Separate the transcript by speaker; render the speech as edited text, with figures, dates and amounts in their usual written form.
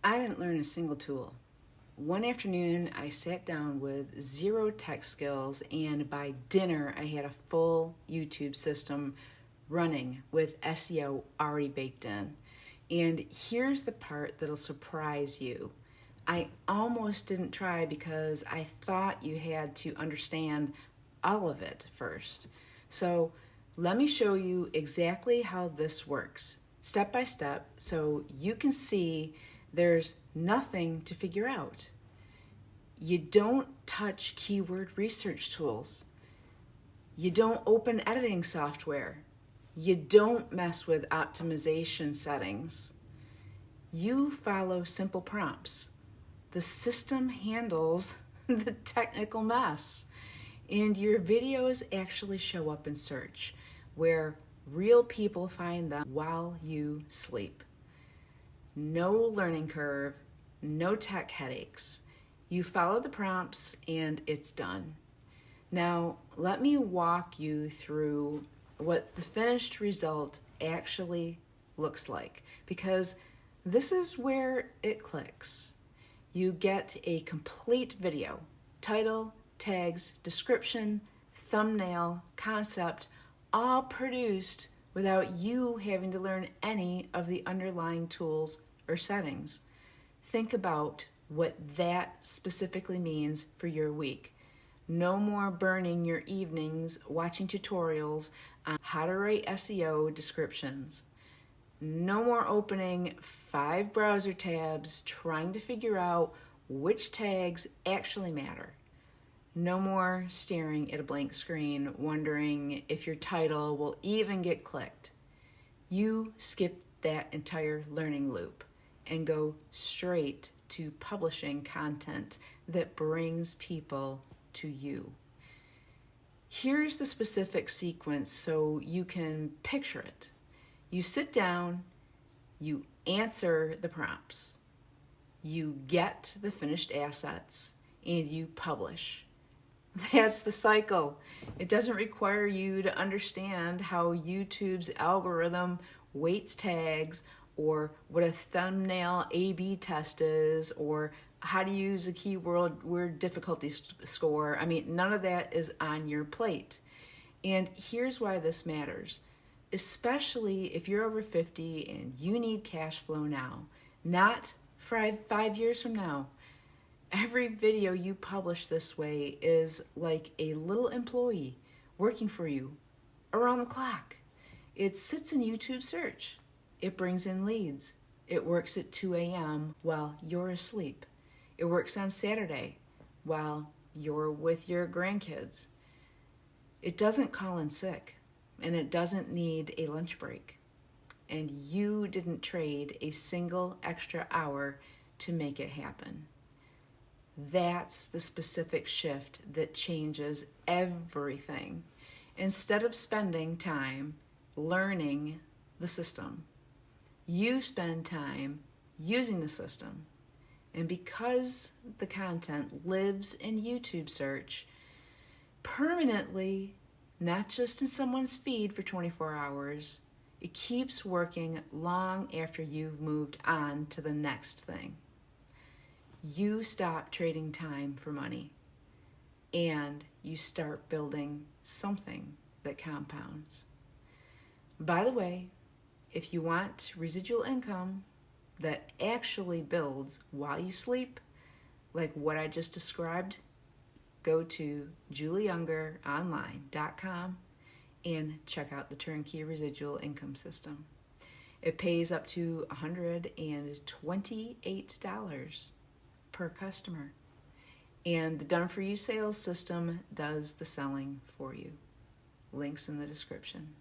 Speaker 1: I didn't learn a single tool. One afternoon, I sat down with zero tech skills, and by dinner, I had a full YouTube system running with SEO already baked in. And here's the part that'll surprise you. I almost didn't try because I thought you had to understand all of it first. So let me show you exactly how this works, step by step, so you can see there's nothing to figure out. You don't touch keyword research tools. You don't open editing software. You don't mess with optimization settings. You follow simple prompts. The system handles the technical mess. And your videos actually show up in search, where real people find them while you sleep. No learning curve, no tech headaches. You follow the prompts and it's done. Now, let me walk you through what the finished result actually looks like, because this is where it clicks. You get a complete video, title, tags, description, thumbnail, concept, all produced without you having to learn any of the underlying tools or settings. Think about what that specifically means for your week. No more burning your evenings watching tutorials on how to write SEO descriptions. No more opening 5 browser tabs trying to figure out which tags actually matter. No more staring at a blank screen wondering if your title will even get clicked. You skip that entire learning loop and go straight to publishing content that brings people to you. Here's the specific sequence so you can picture it. You sit down, you answer the prompts, you get the finished assets, and you publish. That's the cycle. It doesn't require you to understand how YouTube's algorithm weights tags, or what a thumbnail A/B test is, or how to use a keyword word difficulty score. I mean, none of that is on your plate. And here's why this matters, especially if you're over 50 and you need cash flow now, not 5 years from now. Every video you publish this way is like a little employee working for you around the clock. It sits in YouTube search. It brings in leads. It works at 2 a.m. while you're asleep. It works on Saturday while you're with your grandkids. It doesn't call in sick, and it doesn't need a lunch break. And you didn't trade a single extra hour to make it happen. That's the specific shift that changes everything. Instead of spending time learning the system, you spend time using the system. And because the content lives in YouTube search permanently, not just in someone's feed for 24 hours, it keeps working long after you've moved on to the next thing. You stop trading time for money, and you start building something that compounds. By the way, if you want residual income that actually builds while you sleep, like what I just described, go to julieyoungeronline.com and check out the turnkey residual income system. It pays up to $128 per customer. And the done-for-you sales system does the selling for you. Links in the description.